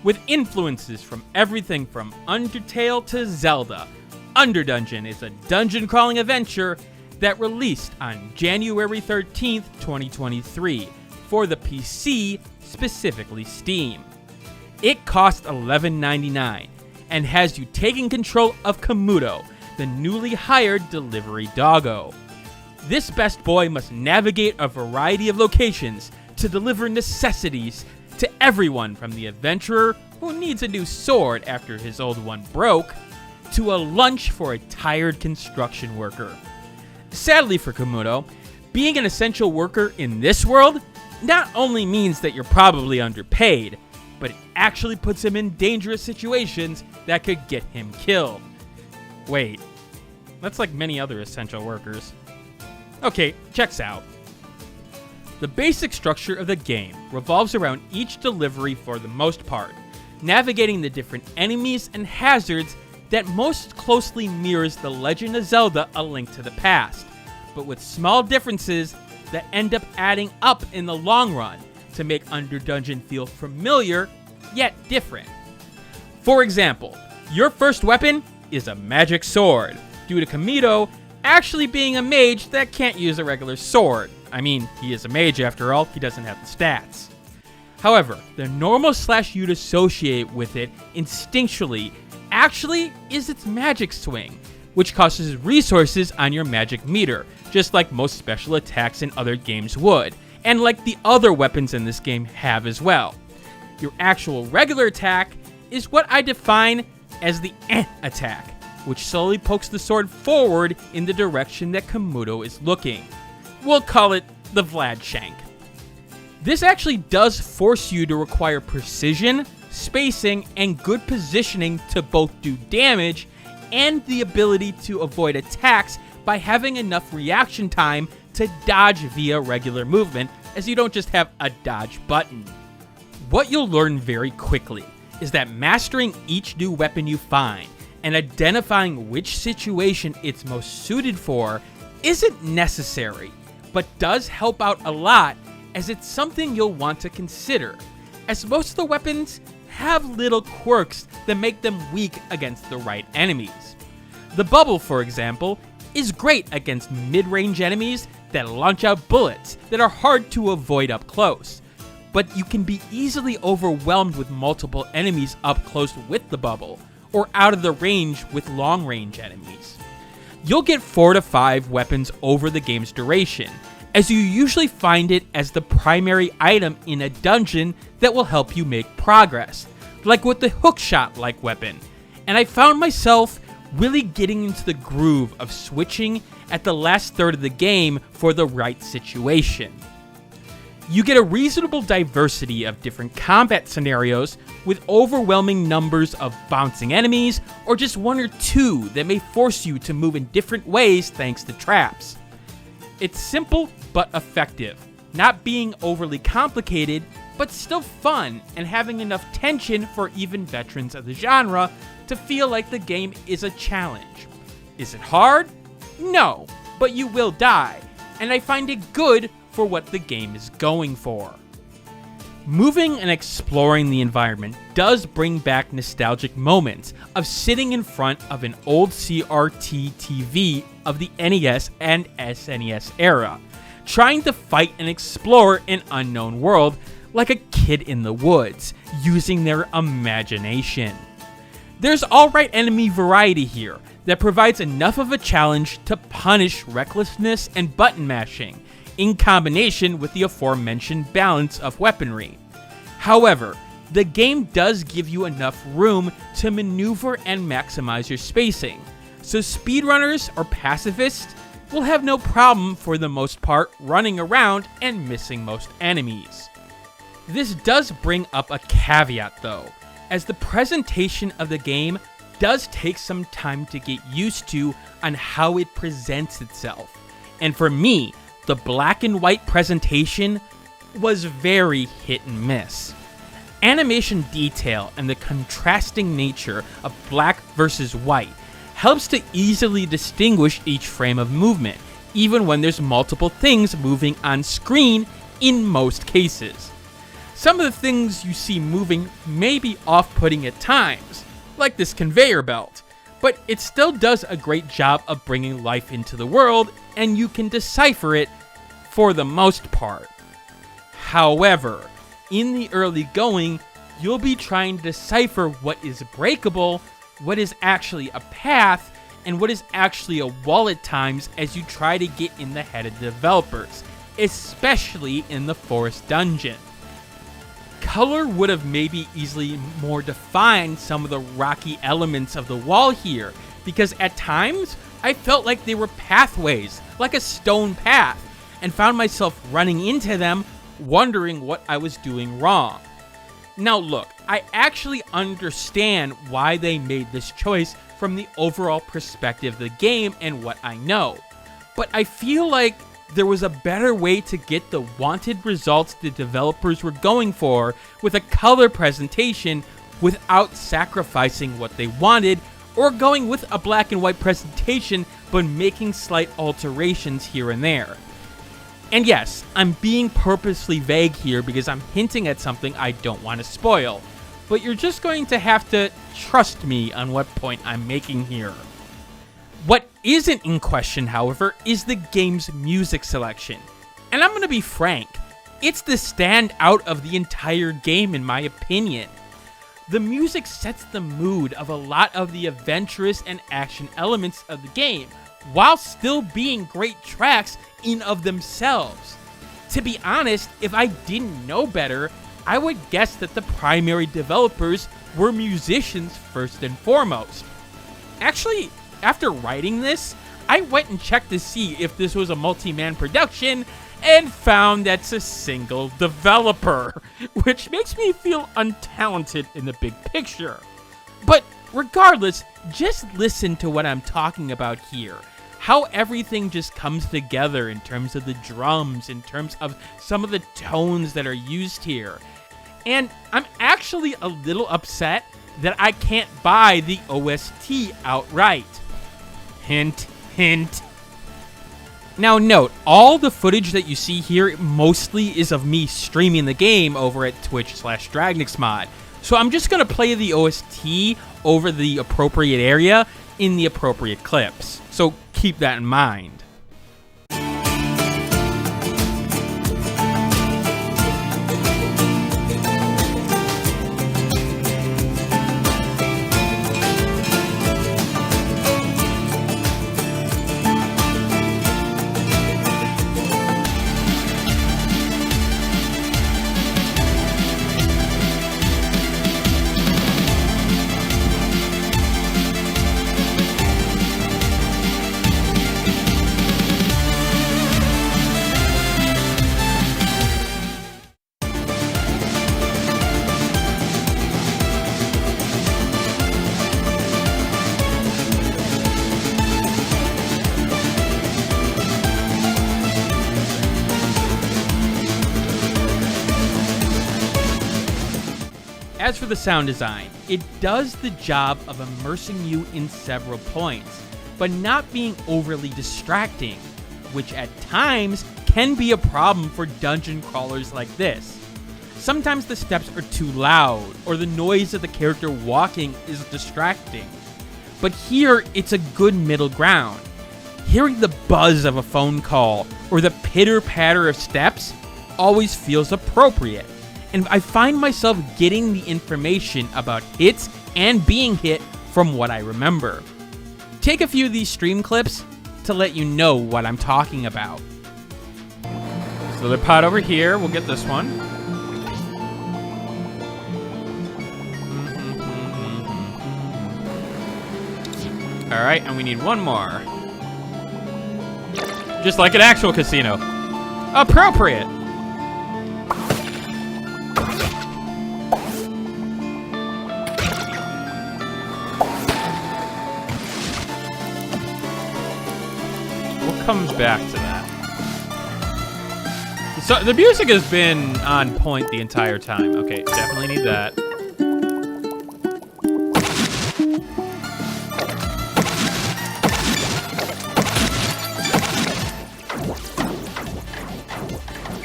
with influences from everything from Undertale to Zelda. Underdungeon is a dungeon crawling adventure that released on January 13th, 2023 for the PC, specifically Steam. It costs $11.99 and has you taking control of Kamuto, the newly hired delivery doggo. This best boy must navigate a variety of locations to deliver necessities to everyone from the adventurer who needs a new sword after his old one broke, to a lunch for a tired construction worker. Sadly for Kamuto, being an essential worker in this world not only means that you're probably underpaid, but it actually puts him in dangerous situations that could get him killed. Wait, that's like many other essential workers. Okay, checks out. The basic structure of the game revolves around each delivery for the most part, navigating the different enemies and hazards that most closely mirrors The Legend of Zelda: A Link to the Past, but with small differences that end up adding up in the long run to make Underdungeon feel familiar, yet different. For example, your first weapon is a magic sword, due to Kamuto actually being a mage that can't use a regular sword. I mean, he is a mage after all, he doesn't have the stats. However, the normal slash you'd associate with it instinctually actually is its magic swing, which costs resources on your magic meter, just like most special attacks in other games would, and like the other weapons in this game have as well. Your actual regular attack is what I define as the attack, which slowly pokes the sword forward in the direction that Kamuto is looking. We'll call it the Vlad Shank. This actually does force you to require precision, spacing, and good positioning to both do damage and the ability to avoid attacks by having enough reaction time to dodge via regular movement, as you don't just have a dodge button. What you'll learn very quickly is that mastering each new weapon you find and identifying which situation it's most suited for isn't necessary, but does help out a lot, as it's something you'll want to consider, as most of the weapons have little quirks that make them weak against the right enemies. The bubble, for example, is great against mid-range enemies that launch out bullets that are hard to avoid up close, but you can be easily overwhelmed with multiple enemies up close with the bubble, or out of the range with long-range enemies. You'll get 4 to 5 weapons over the game's duration, as you usually find it as the primary item in a dungeon that will help you make progress, like with the hookshot-like weapon, and I found myself really getting into the groove of switching at the last third of the game for the right situation. You get a reasonable diversity of different combat scenarios with overwhelming numbers of bouncing enemies, or just 1 or 2 that may force you to move in different ways thanks to traps. It's simple but effective, not being overly complicated, but still fun and having enough tension for even veterans of the genre to feel like the game is a challenge. Is it hard? No, but you will die, and I find it good for what the game is going for. Moving and exploring the environment does bring back nostalgic moments of sitting in front of an old CRT TV of the NES and SNES era, trying to fight and explore an unknown world like a kid in the woods, using their imagination. There's alright enemy variety here that provides enough of a challenge to punish recklessness and button mashing, in combination with the aforementioned balance of weaponry. However, the game does give you enough room to maneuver and maximize your spacing, so speedrunners or pacifists will have no problem for the most part running around and missing most enemies. This does bring up a caveat though, as the presentation of the game does take some time to get used to on how it presents itself, and for me, the black and white presentation was very hit and miss. Animation detail and the contrasting nature of black versus white helps to easily distinguish each frame of movement, even when there's multiple things moving on screen in most cases. Some of the things you see moving may be off-putting at times, like this conveyor belt, but it still does a great job of bringing life into the world, and you can decipher it for the most part. However, in the early going, you'll be trying to decipher what is breakable, what is actually a path, and what is actually a wall at times as you try to get in the head of the developers, especially in the forest dungeon. Color would have maybe easily more defined some of the rocky elements of the wall here, because at times I felt like they were pathways, like a stone path, and found myself running into them, wondering what I was doing wrong. Now look, I actually understand why they made this choice from the overall perspective of the game and what I know, but I feel like there was a better way to get the wanted results the developers were going for with a color presentation without sacrificing what they wanted, or going with a black and white presentation but making slight alterations here and there. And yes, I'm being purposely vague here because I'm hinting at something I don't want to spoil, but you're just going to have to trust me on what point I'm making here. What isn't in question, however, is the game's music selection. And I'm going to be frank, it's the standout of the entire game in my opinion. The music sets the mood of a lot of the adventurous and action elements of the game, while still being great tracks in of themselves. To be honest, if I didn't know better, I would guess that the primary developers were musicians first and foremost. Actually, after writing this, I went and checked to see if this was a multi-man production and found that's a single developer, which makes me feel untalented in the big picture. But regardless, just listen to what I'm talking about here. How everything just comes together in terms of the drums, in terms of some of the tones that are used here. And I'm actually a little upset that I can't buy the OST outright. Hint, hint. Now note, all the footage that you see here mostly is of me streaming the game over at Twitch/Dragnix. So I'm just going to play the OST over the appropriate area in the appropriate clips. So keep that in mind. As for the sound design, it does the job of immersing you in several points, but not being overly distracting, which at times can be a problem for dungeon crawlers like this. Sometimes the steps are too loud, or the noise of the character walking is distracting. But here, it's a good middle ground. Hearing the buzz of a phone call, or the pitter-patter of steps, always feels appropriate. And I find myself getting the information about hits and being hit from what I remember. Take a few of these stream clips to let you know what I'm talking about. So the pod over here, we'll get this one. Alright, and we need one more. Just like an actual casino. Appropriate! Comes back to that. So the music has been on point the entire time. Okay, definitely need that.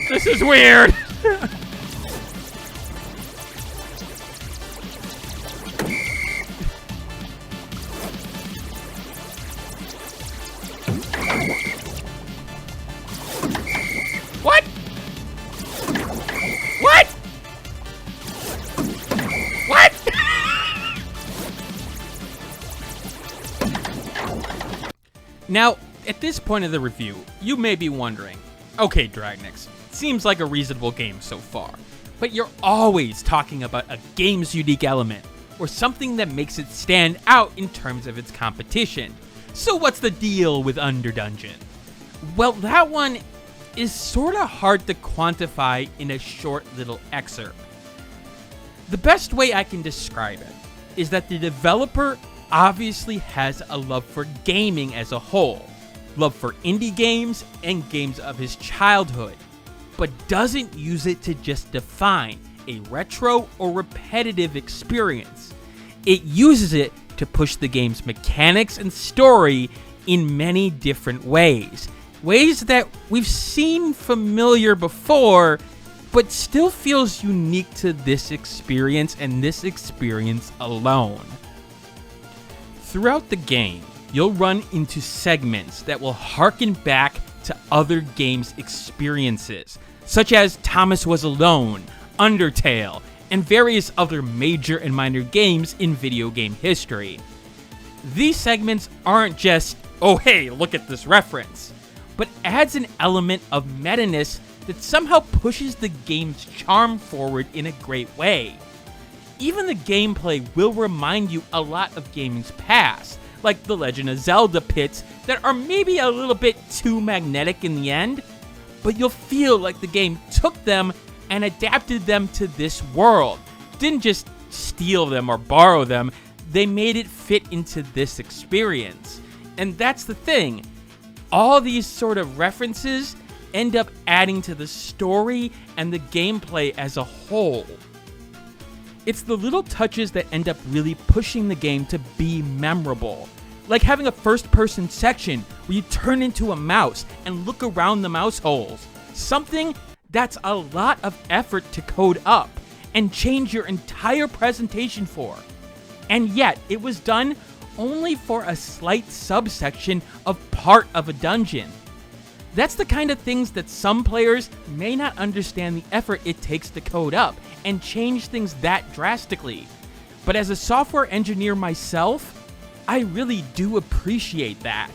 This is weird. Now, at this point of the review, you may be wondering, okay, Dragnix, seems like a reasonable game so far, but you're always talking about a game's unique element, or something that makes it stand out in terms of its competition. So what's the deal with Underdungeon? Well, that one is sorta hard to quantify in a short little excerpt. The best way I can describe it is that the developer obviously has a love for gaming as a whole, love for indie games and games of his childhood, but doesn't use it to just define a retro or repetitive experience. It uses it to push the game's mechanics and story in many different ways. Ways that we've seen familiar before, but still feels unique to this experience and this experience alone. Throughout the game, you'll run into segments that will harken back to other games' experiences, such as Thomas Was Alone, Undertale, and various other major and minor games in video game history. These segments aren't just, oh hey, look at this reference, but adds an element of meta-ness that somehow pushes the game's charm forward in a great way. Even the gameplay will remind you a lot of gaming's past, like the Legend of Zelda pits that are maybe a little bit too magnetic in the end, but you'll feel like the game took them and adapted them to this world. Didn't just steal them or borrow them, they made it fit into this experience. And that's the thing, all these sort of references end up adding to the story and the gameplay as a whole. It's the little touches that end up really pushing the game to be memorable. Like having a first-person section where you turn into a mouse and look around the mouse holes. Something that's a lot of effort to code up and change your entire presentation for. And yet, it was done only for a slight subsection of part of a dungeon. That's the kind of things that some players may not understand the effort it takes to code up and change things that drastically. But as a software engineer myself, I really do appreciate that.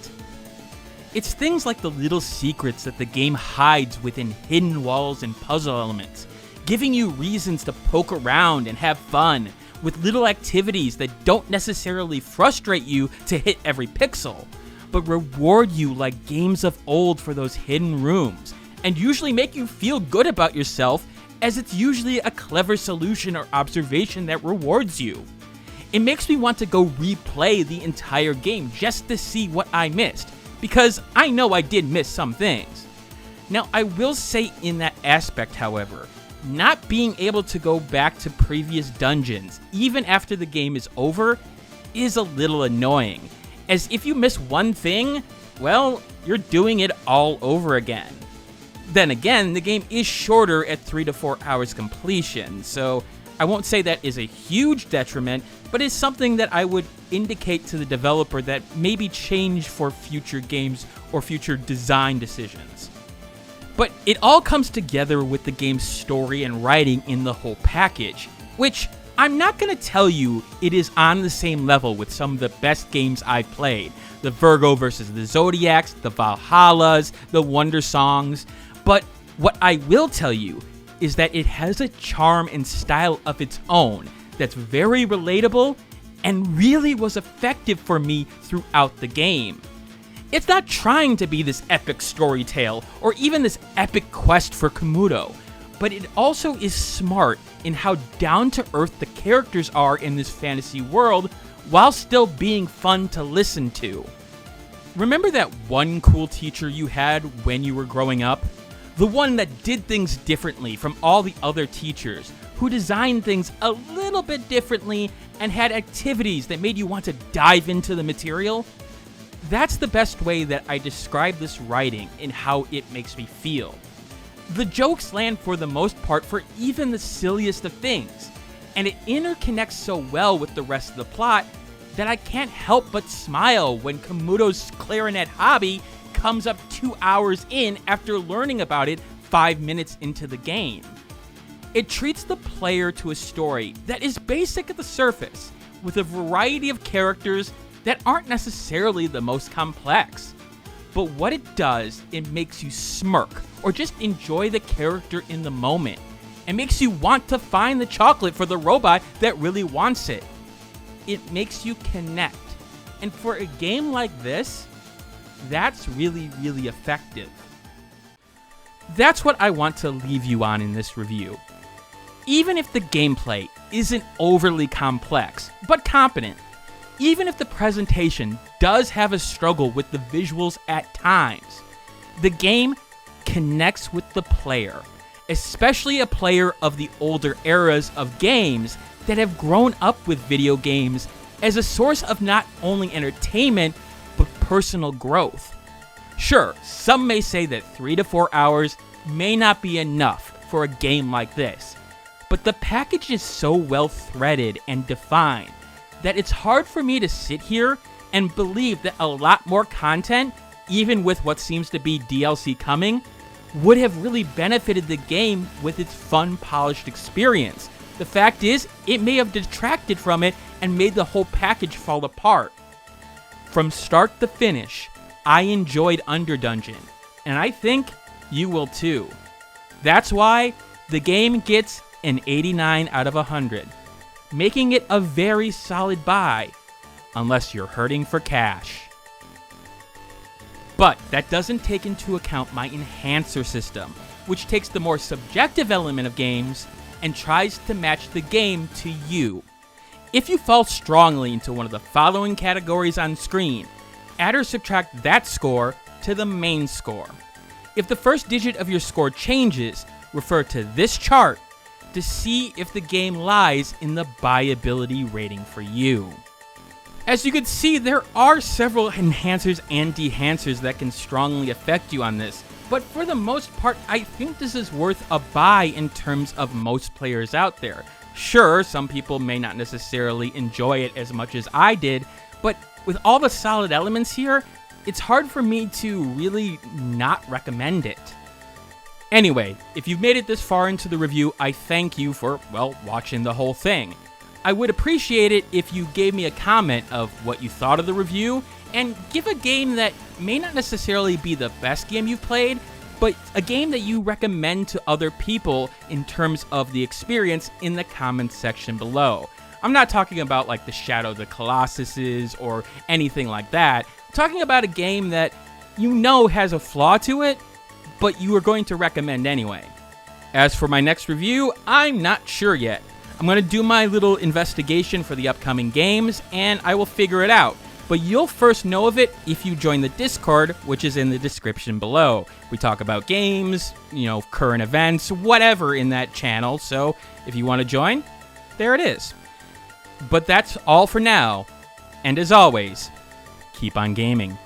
It's things like the little secrets that the game hides within hidden walls and puzzle elements, giving you reasons to poke around and have fun, with little activities that don't necessarily frustrate you to hit every pixel, but reward you like games of old for those hidden rooms, and usually make you feel good about yourself, as it's usually a clever solution or observation that rewards you. It makes me want to go replay the entire game just to see what I missed, because I know I did miss some things. Now, I will say in that aspect, however, not being able to go back to previous dungeons, even after the game is over, is a little annoying, as if you miss one thing, well, you're doing it all over again. Then again, the game is shorter at 3 to 4 hours completion, so I won't say that is a huge detriment, but is something that I would indicate to the developer that maybe change for future games or future design decisions. But it all comes together with the game's story and writing in the whole package, which I'm not going to tell you it is on the same level with some of the best games I've played. The Virgo vs. the Zodiacs, the Valhallas, the Wonder Songs. But what I will tell you is that it has a charm and style of its own that's very relatable and really was effective for me throughout the game. It's not trying to be this epic story tale or even this epic quest for Kamuto, but it also is smart in how down-to-earth the characters are in this fantasy world while still being fun to listen to. Remember that one cool teacher you had when you were growing up? The one that did things differently from all the other teachers, who designed things a little bit differently and had activities that made you want to dive into the material? That's the best way that I describe this writing and how it makes me feel. The jokes land for the most part for even the silliest of things, and it interconnects so well with the rest of the plot that I can't help but smile when Kamuto's clarinet hobby comes up 2 hours in after learning about it 5 minutes into the game. It treats the player to a story that is basic at the surface, with a variety of characters that aren't necessarily the most complex, but what it does, it makes you smirk or just enjoy the character in the moment. It makes you want to find the chocolate for the robot that really wants it. It makes you connect. And for a game like this, that's really, really effective. That's what I want to leave you on in this review. Even if the gameplay isn't overly complex, but competent, even if the presentation does have a struggle with the visuals at times, the game connects with the player, especially a player of the older eras of games that have grown up with video games as a source of not only entertainment, but personal growth. Sure, some may say that 3 to 4 hours may not be enough for a game like this, but the package is so well threaded and defined that it's hard for me to sit here and believe that a lot more content, even with what seems to be DLC coming, would have really benefited the game with its fun, polished experience. The fact is, it may have detracted from it and made the whole package fall apart. From start to finish, I enjoyed Underdungeon, and I think you will too. That's why the game gets an 89 out of 100, making it a very solid buy, unless you're hurting for cash. But that doesn't take into account my enhancer system, which takes the more subjective element of games and tries to match the game to you. If you fall strongly into one of the following categories on screen, add or subtract that score to the main score. If the first digit of your score changes, refer to this chart to see if the game lies in the buyability rating for you. As you can see, there are several enhancers and dehancers that can strongly affect you on this, but for the most part, I think this is worth a buy in terms of most players out there. Sure, some people may not necessarily enjoy it as much as I did, but with all the solid elements here, it's hard for me to really not recommend it. Anyway, if you've made it this far into the review, I thank you for, well, watching the whole thing. I would appreciate it if you gave me a comment of what you thought of the review, and give a game that may not necessarily be the best game you've played, but a game that you recommend to other people in terms of the experience in the comments section below. I'm not talking about like the Shadow of the Colossuses or anything like that. I'm talking about a game that you know has a flaw to it, but you are going to recommend anyway. As for my next review, I'm not sure yet. I'm going to do my little investigation for the upcoming games, and I will figure it out. But you'll first know of it if you join the Discord, which is in the description below. We talk about games, current events, whatever in that channel, so if you want to join, there it is. But that's all for now, and as always, keep on gaming.